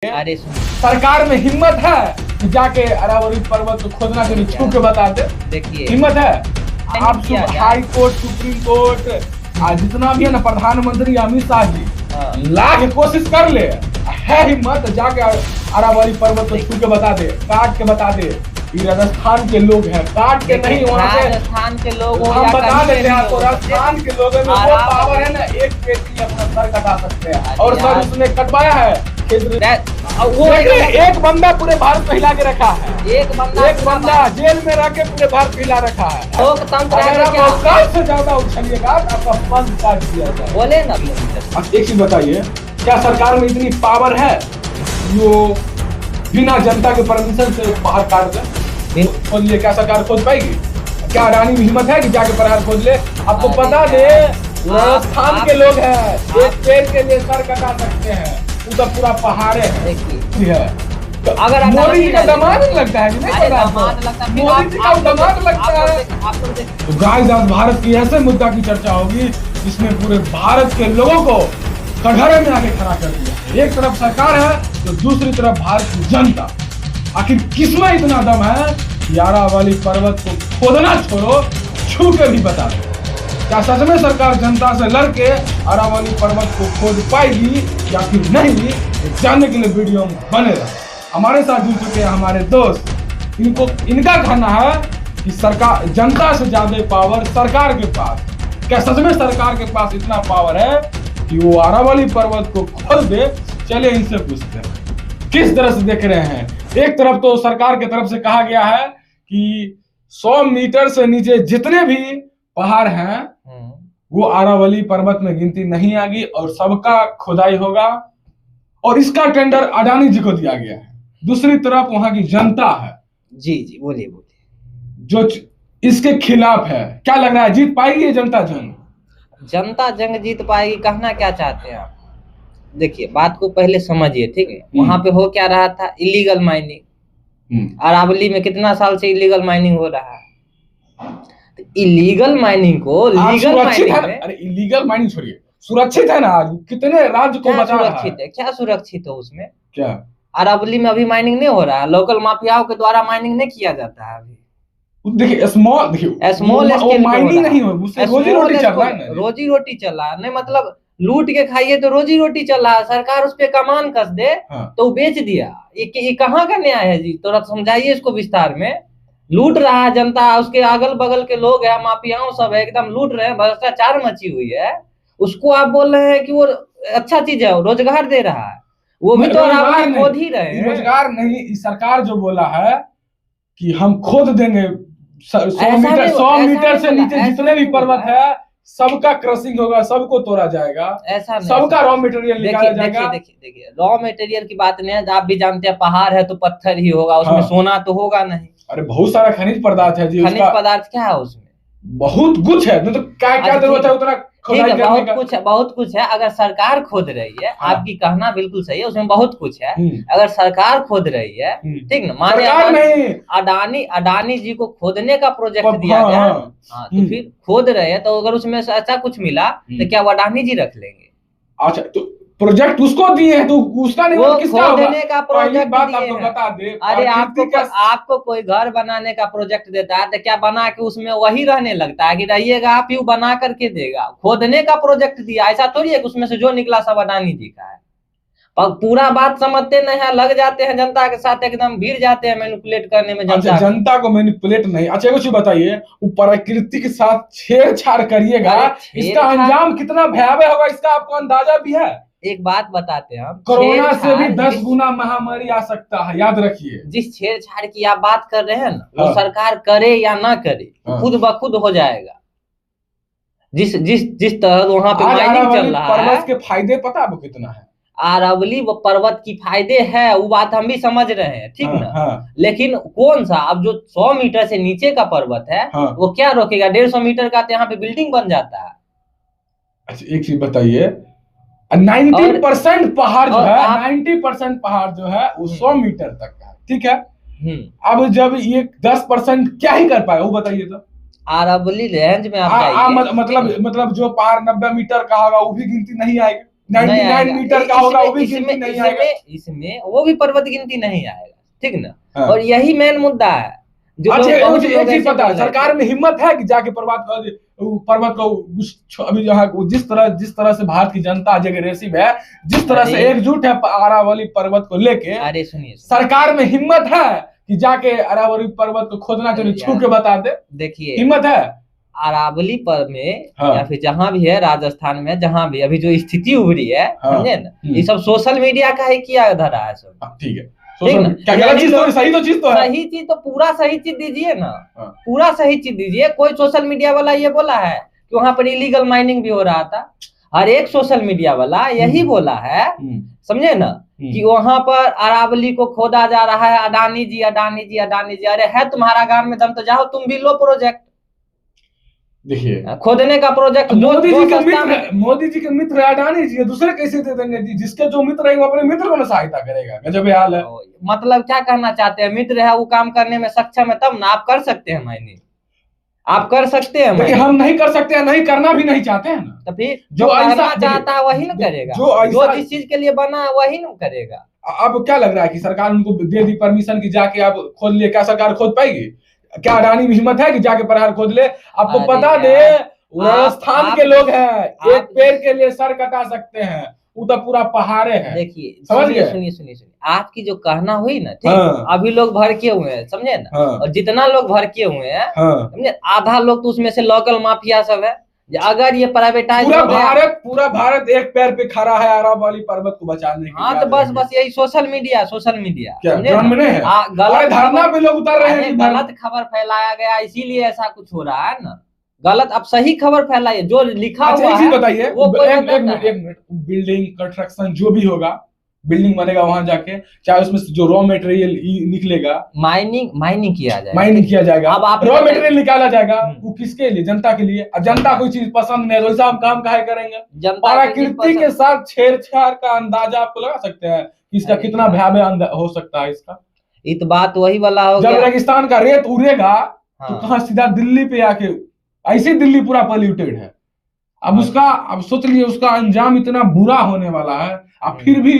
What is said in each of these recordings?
अरे सरकार में हिम्मत है कि जाके अरावली पर्वत को खोदना के छू के बता दे। देखिए हिम्मत है। आप हाई कोर्ट, सुप्रीम कोर्ट, जितना भी है ना, प्रधानमंत्री अमित शाह जी ला के कोशिश कर ले, है हिम्मत जाके अरावली पर्वत को छू के बता दे, काट के बता दे। ये राजस्थान के लोग हैं, काट के नहीं, वहाँ से राजस्थान के लोग हम बता देते हैं आपको। राजस्थान के लोगों में वो पावर है ना, एक व्यक्ति अपना सर कटा सकते हैं, और सर उसने कटवाया है। वो एक बंदा पूरे भारत को हिला के रखा है। एक बंदा जेल में रह के पूरे भारत को हिला रखा है। लोकतंत्र से ज्यादा उछलिएगा आपका पंच काट दिया जाए। बोले ना। अब एक चीज बताइए, क्या सरकार में इतनी पावर है जो बिना जनता के परमिशन से बाहर काट दे? खोद लिए, क्या सरकार खोद पाएगी? क्या अडानी में हिम्मत है कि जाके बाहर खोद ले? आपको बता दे, राजस्थान के लोग हैं, एक पेड़ के लिए सर कटा सकते हैं, उधर पूरा पहाड़े है। तो अगर मोदी जी का दामाद लगता है, नहीं पता मोदी जी का दामाद लगता है। तो गाइस, आज भारत की ऐसे मुद्दा की चर्चा होगी जिसमें पूरे भारत के लोगों को कटघरे में आके खड़ा कर दिया। एक तरफ सरकार है तो दूसरी तरफ भारत की जनता। आखिर किसमें इतना दम है कि अरावली पर्वत को खोदना छोड़ो, छू के भी बता दो। क्या सच में सरकार जनता से लड़के अरावली पर्वत को खोद पाएगी या फिर नहीं? जानने के लिए वीडियो में बने रहो। हमारे साथ जुड़ चुके हैं हमारे दोस्त, इनका कहना है कि सरकार, जनता से ज्यादा पावर सरकार के पास। क्या सच में सरकार के पास इतना पावर है कि वो अरावली पर्वत को खोद दे? चलिए इनसे पूछते हैं किस तरह से देख रहे हैं। एक तरफ तो सरकार की तरफ से कहा गया है कि 100 मीटर से नीचे जितने भी पहाड़ हैं वो अरावली पर्वत में गिनती नहीं आएगी और सबका खुदाई होगा, और इसका टेंडर अडानी जी को दिया गया है। दूसरी तरफ वहां की जनता है, जी बोलिए जो इसके खिलाफ है। क्या लग रहा है, जीत पाएगी ये जनता जंग? जनता जंग जीत पाएगी? कहना क्या चाहते हैं आप? देखिए, बात को पहले समझिए, ठीक है। वहां पे हो क्या रहा था? Illegal mining. अरावली में कितना साल से इलीगल माइनिंग हो रहा है? इलीगल माइनिंग को लीगल माइनिंग में, अरे इलीगल माइनिंग छोड़िए, सुरक्षित है ना? आज कितने राज्य को बचा रहा है? क्या सुरक्षित है उसमें? क्या अरावली में अभी माइनिंग नहीं हो रहा है? लोकल माफियाओं के द्वारा माइनिंग नहीं किया जाता है अभी। देखिए, स्मॉल माइनिंग नहीं हो, उससे रोजी रोटी चल रहा है। रोजी रोटी चल रहा है, नहीं मतलब लूट के खाइए तो रोजी रोटी चल रहा है। सरकार उस पे कमान कस दे तो बेच दिया। ये कहाँ का न्याय है जी? थोड़ा समझाइए इसको विस्तार में। लूट रहा है जनता, उसके अगल बगल के लोग हैं, माफियाओं सब है, एकदम लूट रहे हैं, भ्रष्टाचार मची हुई है। उसको आप बोल रहे हैं कि वो अच्छा चीज है, रोजगार दे रहा है। वो भी तो खोद ही रहे हैं। रोजगार नहीं, सरकार जो बोला है कि हम खोद देंगे 100 मीटर से नीचे जितने भी पर्वत है सबका क्रशिंग होगा, सबको तोड़ा जाएगा, ऐसा नहीं, सबका रॉ मटेरियल निकाला जाएगा। देखिए रॉ मटेरियल की बात नहीं है। आप भी जानते हैं पहाड़ है तो पत्थर ही होगा, उसमें सोना तो होगा नहीं। अरे बहुत सारा खनिज पदार्थ है जी। खनिज पदार्थ क्या है उसमें? बहुत कुछ है, तो क्या जरूरत है उतना खुदाई करने का? बहुत कुछ है। अगर सरकार खोद रही है, आपकी कहना बिल्कुल सही है, उसमें बहुत कुछ है। अगर सरकार खोद रही है, ठीक ना, माने अडानी जी को खोदने का प्रोजेक्ट दिया गया, तो फिर खोद रहे हैं, तो अगर उसमें ऐसा कुछ मिला तो क्या वो अडानी जी रख लेंगे? अच्छा, तो प्रोजेक्ट उसको दिए हैं तो उसका नहीं, वो किसका खोदने का प्रोजेक्ट बात आपको बता दे। अरे आपको कोई घर बनाने का प्रोजेक्ट देता है तो क्या बना के उसमें वही रहने लगता है कि रहिएगा आप? यू बना करके देगा। खोदने का प्रोजेक्ट दिया, ऐसा थोड़ी है कि उसमें से जो निकला सब अडानी जी का है। पर पूरा बात समझते नहीं है, लग जाते हैं जनता के साथ, एकदम भीड़ जाते हैं मैनिपुलेट करने में जनता को मैनिपुलेट नहीं। अच्छा कुछ बताइए, वो प्रकृति के साथ छेड़छाड़ करिएगा, इसका अंजाम कितना भयावह होगा, इसका आपको अंदाजा भी है? एक बात बताते हैं, कोरोना से भी 10 गुना महामारी आ सकता है, याद रखिए। जिस छेड़छाड़ की आप बात कर रहे हैं ना, वो सरकार करे या ना करे, खुद ब खुद हो जाएगा। जिस तरह वहां पे माइनिंग चल रहा है, पर्वत के फायदे पता आपको कितना है? अरावली पर्वत की फायदे है, वो बात हम भी समझ रहे हैं, ठीक ना। लेकिन कौन सा, अब जो 100 मीटर से नीचे का पर्वत है, वो क्या रोकेगा? 150 मीटर का तो यहाँ पे बिल्डिंग बन जाता है। अच्छा एक चीज बताइए, 90% पहाड़ जो है, 90% पहाड़ जो है वो 100 मीटर तक का, ठीक है। अब जब ये 10% क्या ही कर पाए, वो बताइए तो। अरावली रेंज में आप मतलब जो पहाड़ 90 मीटर का होगा वो भी गिनती नहीं आएगा। 99 मीटर का होगा वो भी गिनती इसमें नहीं आएगा। इसमें वो भी पर्वत गिनती नहीं आएगा, ठीक ना। हाँ। और यही मेन मुद्दा है जो अच्छा, लोग बहुत एक लोग चीज ऐसे पता है, बोल रहे सरकार में हिम्मत है कि जाके पर्वत को अभी यहाँ जिस तरह से भारत की जनता आज अग्रेसिव है, जिस तरह से एकजुट है अरावली पर्वत को लेके, अरे सुनिए, सरकार में हिम्मत है कि जाके अरावली पर्वत को खोदना चाहिए, छू के बता दे। देखिए हिम्मत है अरावली पर में हाँ। या फिर जहां भी है, राजस्थान में जहां भी अभी जो स्थिति उभरी है, हाँ। समझे ना, ये सब सोशल मीडिया का ही किया धरा है सब। ठीक है, क्या गलत चीज तो सही तो चीज तो है, सही चीज तो पूरा सही चीज दीजिए ना। हाँ। पूरा सही चीज दीजिए। कोई सोशल मीडिया वाला ये बोला है कि वहां पर इलीगल माइनिंग भी हो रहा था? हर एक सोशल मीडिया वाला यही बोला है, समझे ना, कि वहां पर अरावली को खोदा जा रहा है, अडानी जी अडानी जी अडानी जी। अरे है तुम्हारा गांव में दम तो जाओ तुम भी लो प्रोजेक्ट। देखिए खोदने का प्रोजेक्ट मोदी जी के मित्र अडानी जी, दूसरे कैसे दे देंगे जी? जिसके जो मित्र है वो अपने मित्र को ना सहायता करेगा। गजब हाल है। मतलब क्या कहना चाहते हैं? मित्र है वो काम करने में सक्षम है तब ना आप कर सकते हैं माइनिंग, आप कर सकते हैं। देखिए हम नहीं कर सकते हैं, नहीं करना भी नहीं चाहते हैं ना। तो फिर जो करना चाहता है वही ना करेगा, जो जिस चीज के लिए बना है वही ना करेगा। अब क्या लग रहा है कि सरकार उनको दे दी परमिशन की जाके आप खोद लिए? क्या सरकार खोद पाएगी? क्या अडानी में हिम्मत है कि जाके पहाड़ खोद ले? आपको बता दे राजस्थान के लोग हैं, एक पेड़ के लिए सर कटा सकते हैं, वो तो पूरा पहाड़े है। देखिए सुनिए, आपकी जो कहना हुई ना, ठीक, अभी लोग भड़के हुए हैं, समझे ना, और जितना लोग भड़के हुए हैं, समझे, आधा लोग तो उसमें से लोकल माफिया सब है। अगर ये प्राइवेटाइज पूरा भारत एक पैर पे खड़ा है अरावली पर्वत को बचाने के। हाँ तो बस यही सोशल मीडिया गलत धरना पे लोग उतर रहे हैं, गलत खबर फैलाया गया इसीलिए ऐसा कुछ हो रहा है ना। गलत, अब सही खबर फैलाइए जो लिखा हुआ है। बताइए वो एक मिनट, बिल्डिंग कंस्ट्रक्शन जो भी होगा, बिल्डिंग बनेगा वहां जाके, चाहे उसमें जो रॉ मटेरियल निकलेगा, माइनिंग किया जाएगा। अब आप रॉ मटेरियल निकाला जाएगा, वो किसके लिए? जनता के लिए। जनता कोई चीज पसंद नहीं है तो हम काम काहे करेंगे? प्रकृति के साथ छेड़छाड़ का अंदाजा आपको लगा सकते हैं कि इसका कितना भयावह हो सकता है इसका? इत बात वही वाला हो जब रेगिस्तान का रेत उड़ेगा तो कहाँ सीधा दिल्ली पे आके, ऐसे दिल्ली पूरा पॉल्यूटेड है। अब सोच लीजिए उसका अंजाम इतना बुरा होने वाला है, अब फिर भी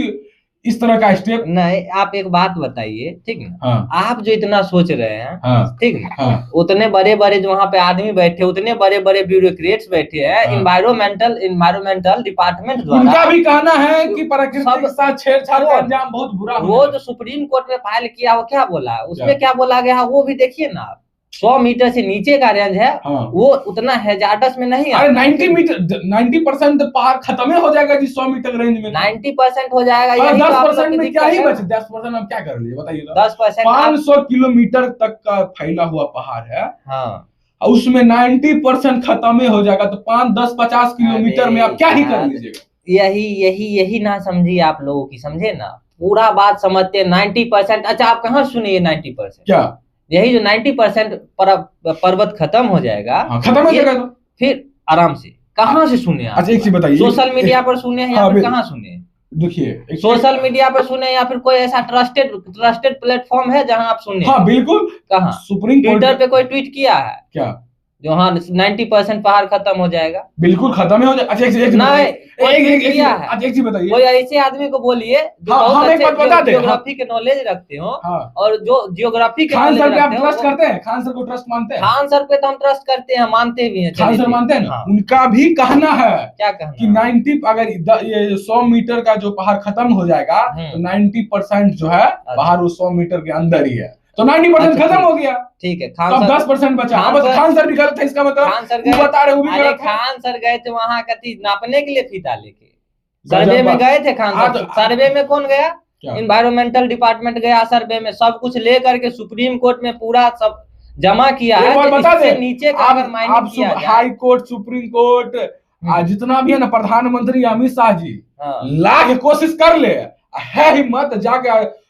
इस तरह का स्टेप नहीं। आप एक बात बताइए, ठीक ना, हाँ। आप जो इतना सोच रहे हैं, हाँ। ठीक ना, हाँ। उतने बड़े बड़े जो वहाँ पे आदमी बैठे, उतने बड़े बड़े ब्यूरोक्रेट्स बैठे हैं, इन्वायरमेंटल डिपार्टमेंट द्वारा, उनका भी कहना है कि प्रकृति के साथ छेड़छाड़ का अंजाम बहुत बुरा होगा। वो जो सुप्रीम कोर्ट में फाइल किया वो क्या बोला है, उसमें क्या बोला गया वो भी देखिए ना। 100 मीटर से नीचे का रेंज है, हाँ। वो उतना हैजार्डस में नहीं है। 90% पहाड़ खत्म हो जाएगा जी 100 मीटर रेंज में। 90% हो जाएगा। 10% में क्या ही बचे? 10% हम क्या कर लिए बताइए? 10% 500 किलोमीटर तक का फैला हुआ पहाड़ है, हाँ, उसमें 90% खत्म हो जाएगा तो 5-10-50 किलोमीटर में आप क्या ही कर लीजिएगा? यही ना समझिए आप लोगों की, समझे ना, पूरा बात समझते 90%। अच्छा आप कहाँ सुनिए 90%? क्या यही जो 90% पर्वत खत्म हो जाएगा, खत्म हो जाएगा तो फिर आराम से कहाँ से सुने आप? अच्छा एक चीज बताइए, सोशल मीडिया पर सुने हैं या फिर कहाँ सुने? देखिए सोशल मीडिया पर सुने या फिर कोई ऐसा ट्रस्टेड प्लेटफॉर्म है जहां आप सुने? हाँ बिल्कुल। कहाँ? सुप्रीम कोर्ट ट्विटर पे कोई ट्वीट किया है क्या जो हाँ 90% पहाड़ खत्म हो जाएगा? बिल्कुल खत्म हो जाएगा। अच्छा एक चीज बताइए, कोई ऐसे आदमी को बोलिए जो बहुत अच्छे जियोग्राफी के नॉलेज रखते हो, और जो जियोग्राफी के खान सर पे आप ट्रस्ट करते हैं? खान सर को ट्रस्ट मानते हैं? खान सर पे तो हम ट्रस्ट करते हैं, मानते भी हैं। खान सर मानते हैं ना? उनका भी कहना है, क्या कहना, कि 90 अगर ये 100 मीटर का जो पहाड़ खत्म हो जाएगा तो 90% जो है पहाड़ 100 मीटर के अंदर ही है, तो 90% खत्म हो गया। ठीक है, खान सर 10% बचा। खान सर भी गलत है इसका मतलब? खान सर गए, बता रहे वो भी गलत है। खान सर गए थे वहां कथी नापने के लिए, फीता लेके सर्वे में गए थे खान सर। सर्वे में कौन गया? इन्वायरमेंटल डिपार्टमेंट गया सर्वे में, सब कुछ लेकर के सुप्रीम कोर्ट में पूरा सब जमा किया है। बता दे नीचे का अगर माइनिंग किया जाए, हाई कोर्ट, सुप्रीम कोर्ट, जितना भी है ना, प्रधानमंत्री अमित शाह जी लाख कोशिश कर ले, है हिम्मत जाके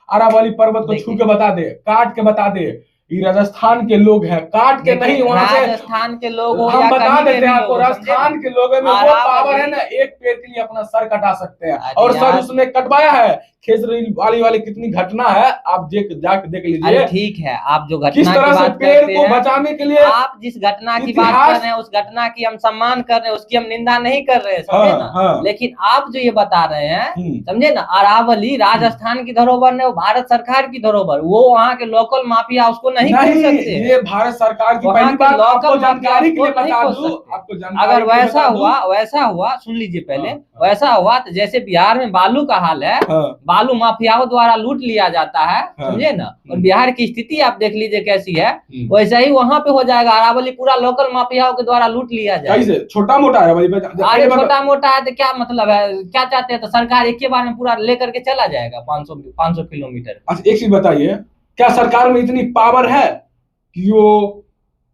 अरावली पर्वत को छू के बता दे, काट के बता दे ये राजस्थान के लोग हैं, काट के नहीं वहां से राजस्थान के लोग हो हम या बता कहीं के देते भी हैं आपको, लोग, राजस्थान के लोगों में वो पावर है ना, एक पेड़ के लिए अपना सर कटा सकते हैं। और सर उसने कटवाया है। केजरीवाल वाली कितनी घटना है, आप जाके देख लीजिए। अरे ठीक है, आप जो घटना किस तरह से पेड़ को बचाने के लिए, आप जिस घटना की बात कर रहे हैं उस घटना की हम सम्मान कर रहे हैं, उसकी हम निंदा नहीं कर रहे हैं, समझे ना। लेकिन आप जो ये बता रहे हैं, समझे ना, अरावली राजस्थान की धरोहर है, वो भारत सरकार की धरोहर, वो वहाँ के लोकल माफिया उसको नहीं खोल सकते। ये भारत सरकार की पहली बात आपको जानकारी के लिए बता दूं, आपको अगर वैसा हुआ सुन लीजिए पहले, वैसा हुआ तो जैसे बिहार में बालू का हाल है, बालू माफियाओं द्वारा लूट लिया जाता है, समझे ना, और बिहार की स्थिति आप देख लीजिए कैसी है, वैसा ही वहां पे हो जाएगा। अरावली पूरा लोकल माफियाओं के द्वारा लूट लिया जाएगा। छोटा मोटा है, अरे छोटा मोटा है तो क्या मतलब है, क्या चाहते हैं, तो सरकार एक के बार में पूरा लेकर के चला जाएगा 500 किलोमीटर। अच्छा एक चीज बताइए, क्या सरकार में इतनी पावर है कि वो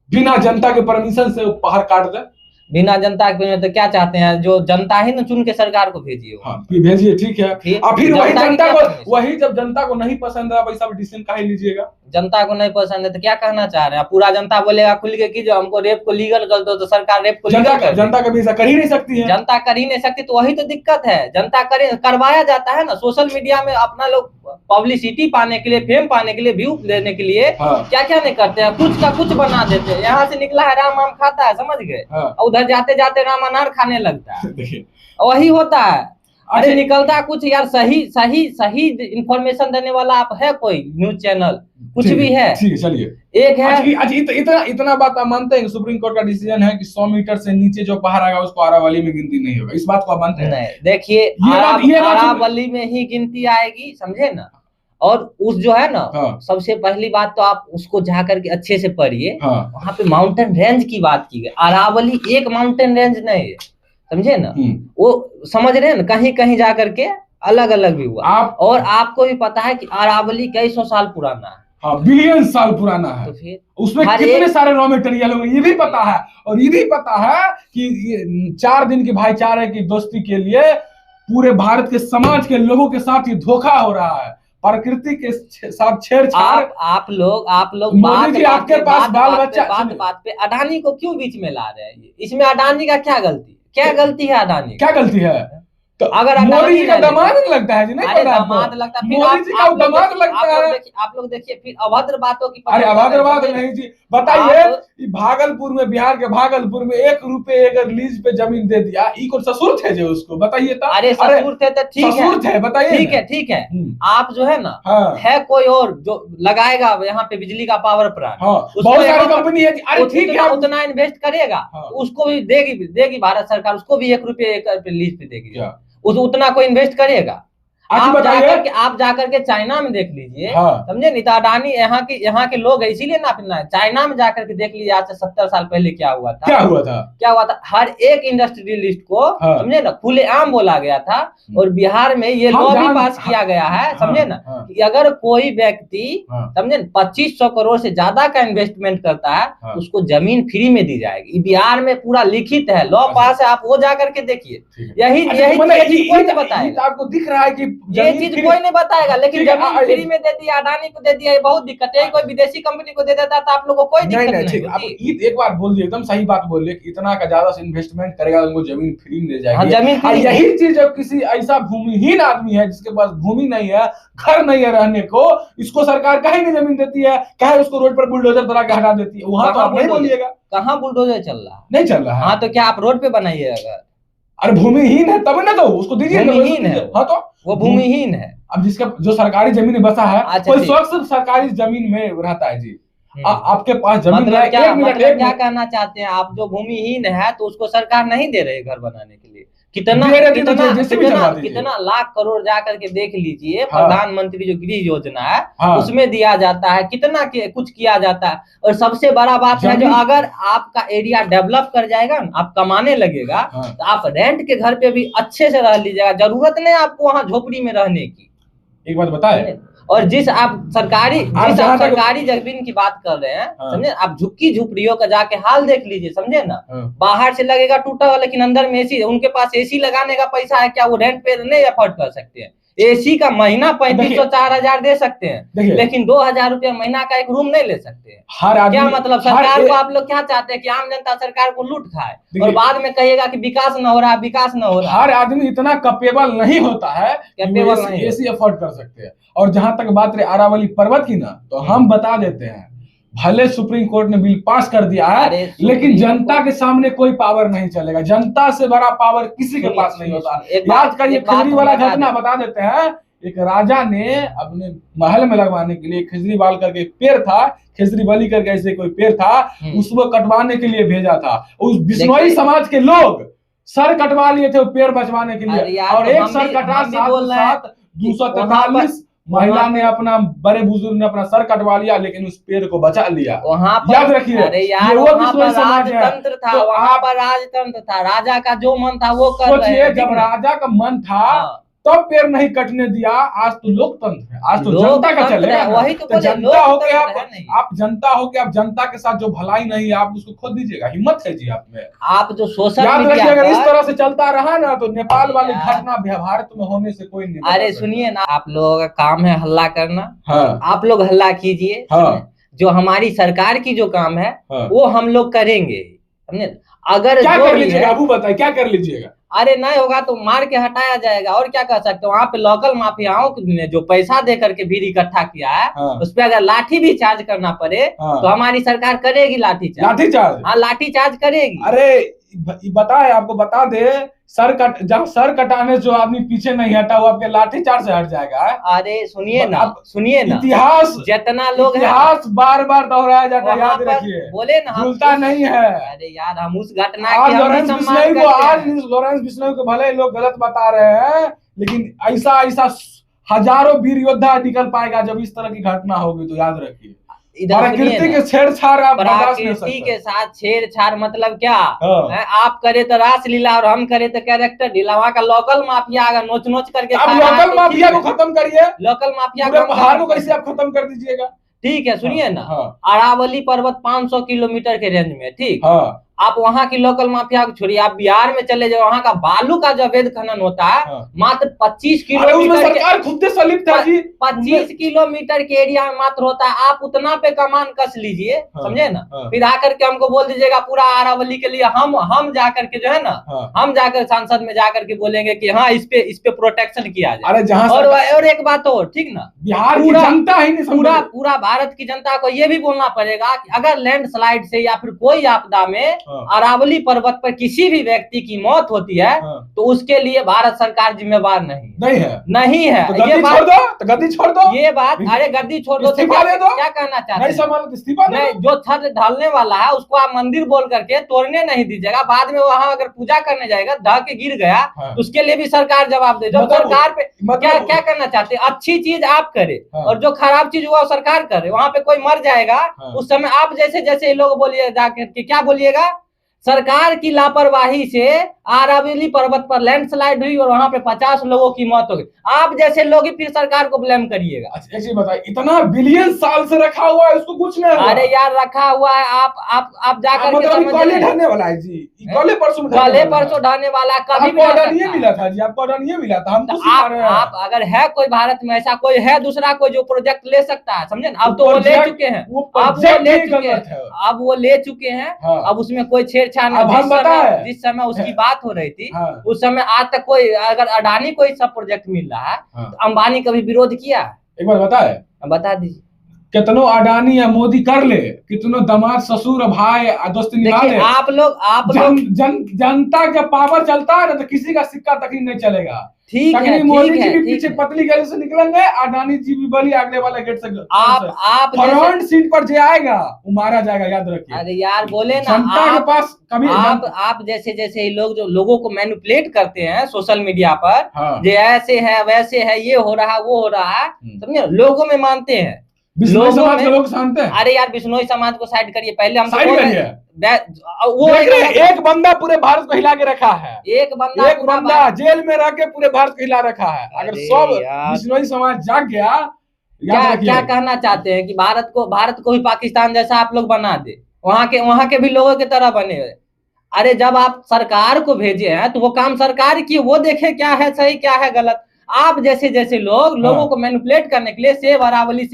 बिना जनता के परमिशन से पहाड़ काट दे? बिना जनता के तो क्या चाहते हैं, जो जनता ही न चुन के सरकार को भेजिए। हाँ, भेजिए, ठीक है। फिर वही जनता को, वही जब जनता को नहीं पसंद है वैसा डिसीजन काहे लीजिएगा? जनता को नहीं पसंद है तो क्या कहना चाह रहे हैं? पूरा जनता बोलेगा खुल के कि जो हमको रेप को लीगल कर दो, तो सरकार रेप को लीगल कर, जनता कभी ऐसा कर ही नहीं सकती है। जनता कर ही नहीं सकती, तो वही तो दिक्कत है। जनता करवाया जाता है ना, सोशल मीडिया में अपना लोग पब्लिसिटी पाने के लिए, फेम पाने के लिए, व्यू लेने के लिए क्या क्या नहीं करते हैं, कुछ का कुछ बना देते हैं। यहाँ से निकला है राम आम खाता है, समझ गए, उधर जाते जाते राम अनार खाने लगता है। वही होता है। अरे निकलता कुछ यार, सही इंफॉर्मेशन देने वाला आप है कोई न्यूज चैनल, कुछ भी है, ठीक है, चलिए एक है। इतना बात आप मानते हैं कि सुप्रीम कोर्ट का डिसीजन है कि 100 मीटर से नीचे जो पहाड़ आएगा उसको अरावली में गिनती नहीं होगा, इस बात को आप मानते हैं? नहीं, देखिए अरावली में ही गिनती आएगी, समझे ना। और उस जो है ना, सबसे पहली बात तो आप उसको जाकर के अच्छे से पढ़िए। वहां पे माउंटेन रेंज की बात की गई, अरावली एक माउंटेन रेंज नहीं है, समझे ना। वो समझ रहे हैं ना, कहीं कहीं जाकर के अलग अलग भी हुआ। और आपको भी पता है कि अरावली कई 100 साल पुराना है, बिलियन साल पुराना है। तो फिर उसमें कितने सारे रॉ मटेरियल होंगे ये भी पता है। और ये भी पता है कि 4 दिन के भाईचारे की दोस्ती के लिए पूरे भारत के समाज के लोगों के साथ ये धोखा हो रहा है, प्रकृति के साथ छेड़छाड़। आप लोग मोदी जी आपके पास बाल बच्चा, बात पे अडानी को क्यों बीच में ला रहे हैं? इसमें अडानी का क्या गलती है? अडानी क्या गलती है? तो अगर मोदी जी का दामाद लगता है जी, नहीं दामाद लगता है, मोदी जी का दामाद लगता है। आप लोग देखिए फिर अभद्र बातों की। अरे अभद्र बात नहीं जी, बताइए, भागलपुर में, बिहार के भागलपुर में 1 रुपए अगर लीज पे जमीन दे दिया, ई को ससुर थे जो उसको बताइए तो। अरे ससुर थे तो ठीक है, बताइए, ठीक है। आप जो है ना, है कोई और जो लगाएगा यहाँ पे बिजली का पावर प्लांट, बहुत सारी कंपनी है। अरे ठीक है, उतना इन्वेस्ट करेगा, उसको भी देगी भारत सरकार, उसको भी 1 रुपए लीज पे देगी। उतना कोई इन्वेस्ट करेगा? आप जाकर के चाइना में देख लीजिए, समझे नहीं। तो अडानी यहाँ के लोग है, इसीलिए ना अपना चाइना में जाकर के देख लीजिए आज से 70 साल पहले क्या हुआ था। हर एक इंडस्ट्रियलिस्ट को, समझे ना, खुलेआम बोला गया था। और बिहार में ये लॉ भी पास किया गया है, समझे ना, कि अगर कोई व्यक्ति, समझे, 2500 करोड़ से ज्यादा का इन्वेस्टमेंट करता है, उसको जमीन फ्री में दी जाएगी। बिहार में पूरा लिखित है, लॉ पास है, आप वो जाकर के देखिए। यही कोई नहीं बताएगा, आपको दिख रहा है कि ये चीज कोई नहीं बताएगा। लेकिन जमीन फ्री में दे दिया, अडानी को दे दिया, ये बहुत दिक्कत है। कोई विदेशी कंपनी को दे देता तो आप लोगों को कोई दिक्कत नहीं होती। एक बार बोल दिए, एकदम सही बात बोल दिए, इतना का ज्यादा इन्वेस्टमेंट करेगा उनको जमीन फ्री में दे जाएगी। जमीन फ्री। यही चीज जब किसी ऐसा भूमिहीन आदमी है जिसके पास भूमि नहीं है, घर नहीं है रहने को, इसको सरकार कहीं नहीं जमीन देती है, कहे उसको रोड पर बुलडोजर तरह के हटा देती है। वहां तो आप नहीं बोलिएगा, कहाँ बुलडोजर चल रहा है? नहीं चल रहा है। हाँ, तो क्या आप रोड पे बनाइएगा? अरे भूमिहीन है तब ना, तो उसको दीजिए। भूमिहीन है, हाँ, तो वो भूमिहीन है। अब जिसका जो सरकारी जमीन बसा है, कोई शख्स सरकारी जमीन में रहता है जी। आपके पास जमीन मतलब क्या कहना चाहते हैं आप? जो भूमिहीन है तो उसको सरकार नहीं दे रही घर बनाने के लिए? कितना लाख करोड़ जाकर के देख लीजिए। प्रधानमंत्री जो गृह योजना है उसमें दिया जाता है, कितना कुछ किया जाता है। और सबसे बड़ा बात है, जो अगर आपका एरिया डेवलप कर जाएगा ना, आप कमाने लगेगा, तो आप रेंट के घर पे भी अच्छे से रह लीजिएगा, जरूरत नहीं आपको वहाँ झोपड़ी में रहने की। एक बात बताए, और जिस आप सरकारी जमीन की बात कर रहे हैं, समझे, आप झुक्की झुपड़ियों का जाके हाल देख लीजिए, समझे ना। बाहर से लगेगा टूटा हुआ, लेकिन अंदर में एसी, उनके पास एसी लगाने का पैसा है क्या? वो रेंट पे नहीं अफोर्ड कर सकते हैं। एसी का महीना 3500-4000 दे सकते हैं, लेकिन 2000 रुपया महीना का एक रूम नहीं ले सकते हैं। हर आदमी, क्या मतलब सरकार को आप लोग क्या चाहते हैं कि आम जनता सरकार को लूट खाए और बाद में कहिएगा कि विकास न हो रहा, विकास न हो रहा। हर आदमी इतना कैपेबल नहीं होता है कि एसी अफोर्ड कर सकते हैं। और जहां तक बात रही अरावली पर्वत की ना, तो हम बता देते हैं, भले सुप्रीम कोर्ट ने बिल पास कर दिया है, लेकिन जनता के सामने कोई पावर नहीं चलेगा। जनता से बड़ा पावर किसी के पास नहीं होता। याद करिए खजरी वाला घटना बता देते हैं। एक राजा ने अपने महल में लगवाने के लिए केजरीवाल करके पेड़ था, केजरीवाली करके ऐसे कोई पेड़ था, उसको कटवाने के लिए भेजा था। उस बिश्नोई समाज के लोग सर कटवा लिए थे वो पेड़ बचवाने के लिए, और एक सर कटा, साथ 243 महिला ने अपना, बड़े बुजुर्ग ने अपना सर कटवा लिया, लेकिन उस पेड़ को बचा लिया। वहाँ पर याद रखिए, वहाँ पर राजतंत्र था, वहाँ पर राजतंत्र था, राजा का जो मन था वो कर रहे हैं। जब राजा का मन था तब पेड़ नहीं कटने दिया। आज तो लोकतंत्र है, आज तो जनता का चलेगा। वही तो जनता हो के आप जनता हो के आप जनता के साथ जो भलाई नहीं है आप उसको खो दीजिएगा। हिम्मत है जी आप में। आप जो सोशल याद रखिए, अगर इस तरह से चलता रहा ना तो नेपाल वाली घटना भारत में होने से कोई नहीं। अरे सुनिए ना, आप लोगों का काम है हल्ला करना। हाँ। आप लोग हल्ला कीजिए। हाँ। जो हमारी सरकार की जो काम है वो हम लोग करेंगे, समझे। अगर क्या कर लीजिएगा, अबू बताइए क्या कर लीजिएगा। अरे नहीं होगा तो मार के हटाया जाएगा, और क्या कर सकते हो। वहाँ पे लोकल माफियाओं ने जो पैसा दे करके भीड़ इकट्ठा किया है, उस पर अगर लाठी भी चार्ज करना पड़े तो हमारी सरकार करेगी लाठी चार्ज। हाँ, लाठी चार्ज करेगी। अरे बताए, आपको बता दे, जब सर कटाने जो आदमी पीछे नहीं हटा वो आपके लाठी चार्ज से हट जाएगा। अरे सुनिए ना, सुनिए ना, इतिहास जितना लोग इतिहास बार बार दोहराया जाता है, याद रखिए। बोले ना, भूलता नहीं है। अरे यार, हम उस घटना आज लॉरेंस बिश्नोई को भले लोग गलत बता रहे हैं, लेकिन ऐसा हजारों वीर योद्धा निकल पाएगा जब इस तरह की घटना होगी। तो याद रखिए, प्रकृति के छेड़छाड़, आप प्रकृति के साथ छेड़छाड़ मतलब क्या है? आप करे तो रासलीला और हम करे तो कैरेक्टर ढीला। वहाँ का लोकल माफिया अगर नोच करके, आप लोकल माफिया को खत्म करिए। लोकल माफिया को कैसे आप खत्म कर दीजिएगा? ठीक है, सुनिए ना, अरावली पर्वत 500 किलोमीटर के रेंज में, ठीक। आप वहाँ की लोकल माफिया को छोड़िए, आप बिहार में चले जाओ, वहाँ का बालू का जो अवैध खनन होता है मात्र 25 किलोमीटर, सरकार खुद से लिप्त है जी। 25 किलोमीटर के एरिया में मात्र होता है। आप उतना पे कमान कस लीजिए, समझे ना। फिर आकर के हमको बोल दीजिएगा पूरा अरावली के लिए हम जाकर के जो है ना, हम जाकर सांसद में जाकर के बोलेंगे कि हाँ इस पे प्रोटेक्शन किया जाए। अरे जहाँ और एक बात और, ठीक ना, बिहार की जनता ही नहीं, पूरा भारत की जनता को ये भी बोलना पड़ेगा कि अगर लैंडस्लाइड से या फिर कोई आपदा में अरावली पर्वत पर किसी भी व्यक्ति की मौत होती है तो उसके लिए भारत सरकार जिम्मेवार नहीं है। तो ये बात गद्दी छोड़ दो, ये बात, अरे गद्दी छोड़ दो, क्या कहना चाहते हैं? नहीं, जो छत ढालने वाला है उसको आप मंदिर बोल करके तोड़ने नहीं दीजिएगा। बाद में वहां अगर पूजा करने जाएगा, ढह के गिर गया तो उसके लिए भी सरकार जवाब दे। जो सरकार पे क्या करना चाहते हैं, अच्छी चीज आप करे और जो खराब चीज वो सरकार करे। वहां पे कोई मर जाएगा उस समय आप जैसे लोग बोलिए जाकर के, क्या बोलिएगा, सरकार की लापरवाही से अरावली पर्वत पर लैंडस्लाइड हुई और वहां पे 50 लोगों की मौत हो गई। आप जैसे लोग ही फिर सरकार को ब्लेम करिएगा। अच्छा ऐसे बताइए, इतना बिलियन साल से रखा हुआ है, उसको कुछ नहीं हुआ। अरे यार रखा हुआ है, आप जाकर के समझ ढाने वाला है जी, कल परसों ढाने वाला कभी भी ऑर्डर नहीं मिला था जी, आपको ऑर्डर नहीं मिला था। हम आप अगर है कोई भारत में ऐसा कोई है दूसरा कोई जो प्रोजेक्ट ले सकता है, समझे ना। अब तो वो ले चुके हैं, अब वो ले चुके हैं, अब उसमें कोई छेड़छाड़ नहीं। जिस समय उसकी बात हो रही थी उस समय आज तक कोई, अगर अडानी कोई सब प्रोजेक्ट मिल रहा है तो अंबानी कभी विरोध किया? एक बार बता दीजिए। कितनो अडानी या मोदी कर ले, कितनो दामाद ससुर भाई दोस्ती निभा ले, आप लोग जनता का पावर चलता है ना तो किसी का सिक्का तक ही नहीं चलेगा। ठीक है, मोदी जी भी पीछे पतली गली से निकलेंगे, अडानी जी भी बली अगले वाले गेट से। आप फ्रंट सीट पर जो आएगा वो मारा जाएगा, याद रखिए। अरे यार बोले ना, जनता के पास कभी आप जैसे लोग जो लोगों को मैनिपुलेट करते हैं सोशल मीडिया पर, जो ऐसे है वैसे है, ये हो रहा वो हो रहा है, समझे, लोगों में मानते हैं, बिश्नोई समाज के लोग जानते हैं। अरे यार बिश्नोई समाज को साइड करिए, पहले हम वो एक बंदा पूरे भारत को हिला के रखा है, एक बंदा जेल में रह के पूरे भारत को हिला रखा है। अगर सब बिश्नोई समाज जाग गया, क्या कहना चाहते हैं कि भारत को ही पाकिस्तान जैसा आप लोग बना दे, वहां के भी लोगों की तरह बने। अरे जब आप सरकार को भेजे हैं तो वो काम सरकार की, वो देखे क्या है सही क्या है गलत। आप जैसे जैसे लोगों को मैनिपुलेट करने के लिए सेव अरावली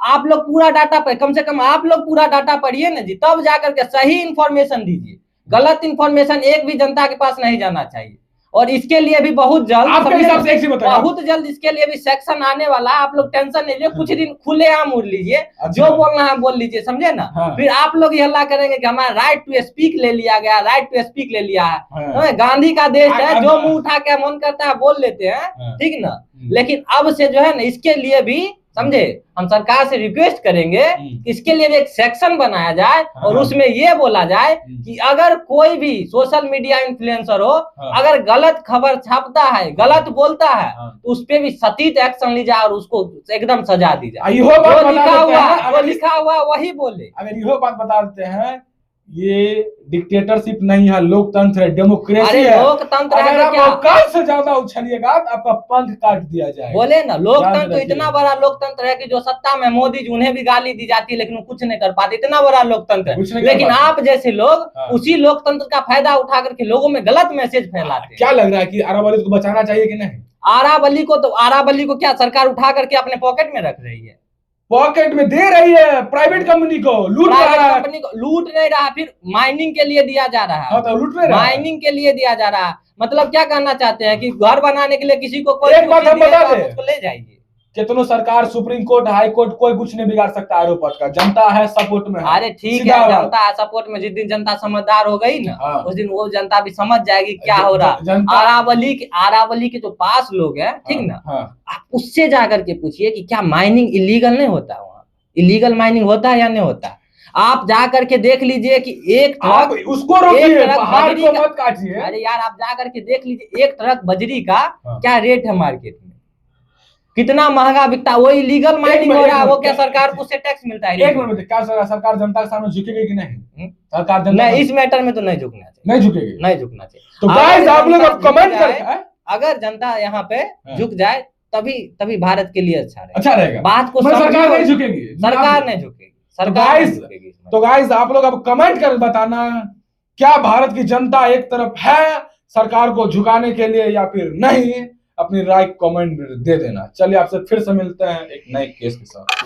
आप लोग पूरा डाटा पर, कम से कम आप लोग पूरा डाटा पढ़िए ना जी, तब जाकर के सही इंफॉर्मेशन दीजिए। गलत इंफॉर्मेशन एक भी जनता के पास नहीं जाना चाहिए। और इसके लिए भी बहुत जल्द इसके लिए भी सेक्शन आने वाला है। आप लोग टेंशन नहीं लीजिए, कुछ दिन खुलेआम उड़ लीजिए, जो बोलना है बोल लीजिए, समझे ना। फिर आप लोग ये हल्ला करेंगे कि हमारा राइट टू स्पीक ले लिया गया, राइट टू स्पीक ले लिया है। गांधी का देश है, जो मुंह उठा के मन करता है बोल लेते हैं, ठीक ना। लेकिन अब से जो है ना, इसके लिए भी समझे, हम सरकार से रिक्वेस्ट करेंगे इसके लिए भी एक सेक्शन बनाया जाए और उसमें ये बोला जाए कि अगर कोई भी सोशल मीडिया इन्फ्लुएंसर हो, अगर गलत खबर छापता है, गलत बोलता है, तो उस पर भी सटीक एक्शन ली जाए और उसको एकदम सजा दी जाए। जो लिखा हुआ वही बोले। अगर यह बात बता देते हैं, ये डिक्टेटरशिप नहीं है, लोकतंत्र है, डेमोक्रेसी है। लोकतंत्र अगर आप औकात से ज्यादा उछलिएगा तो आपका पंख काट दिया जाएगा। बोले ना, लोकतंत्र तो इतना बड़ा लोकतंत्र है कि जो सत्ता में मोदी जी, उन्हें भी गाली दी जाती है लेकिन वो कुछ नहीं कर पाते, इतना बड़ा लोकतंत्र है। लेकिन आप जैसे लोग उसी लोकतंत्र का फायदा उठा करके लोगों में गलत मैसेज फैलाते हैं। क्या लग रहा है कि अरावली को बचाना चाहिए कि नहीं? अरावली को क्या सरकार उठा करके अपने पॉकेट में रख रही है? पॉकेट में दे रही है, प्राइवेट कंपनी को लूट रहा है। कंपनी को लूट नहीं रहा, फिर माइनिंग के लिए दिया जा रहा है। तो लूट रहा है, माइनिंग के लिए दिया जा रहा है। मतलब क्या कहना चाहते हैं कि घर बनाने के लिए किसी को कोई एक बात हम बता दें, उसको ले जाइए। कितनों सरकार, सुप्रीम कोर्ट, हाई कोर्ट, कोई कुछ नहीं बिगाड़ सकता एयरपोर्ट का। जनता है सपोर्ट में। अरे ठीक है, जनता है सपोर्ट में। जिस दिन जनता समझदार हो गई ना, उस दिन वो जनता भी समझ जाएगी क्या हो रहा। अरावली के जो पास लोग हैं, ठीक ना, आप उससे जाकर के पूछिए कि क्या माइनिंग इलीगल नहीं होता है? वहाँ इलीगल माइनिंग होता है या नहीं होता? आप जा करके देख लीजिए कि एक ट्रक, उसको रोकिए, पहाड़ को मत काटिए। अरे यार, आप जा करके देख लीजिए, एक ट्रक बजरी का क्या रेट है मार्केट में, कितना महंगा बिकता है। वो इलीगल माइनिंग हो रहा है, वो क्या सरकार को उससे टैक्स मिलता है? एक मिनट, क्या सरकार जनता के सामने झुकेगी कि नहीं? सरकार जनता नहीं, इस मैटर में तो नहीं झुकना चाहिए, नहीं झुकेगी, नहीं झुकना चाहिए। तो गाइस आप लोग अब कमेंट करें, अगर जनता यहाँ पे झुक जाए तभी भारत के लिए अच्छा रहेगा। बात को सरकार नहीं झुकेगी, सरकार नहीं झुकेगी, तो गाइस आप लोग अब कमेंट कर बताना, क्या भारत की जनता एक तरफ है सरकार को झुकाने के लिए या फिर नहीं? अपनी राय कमेंट दे देना। चलिए आपसे फिर से मिलते हैं एक नए केस के साथ।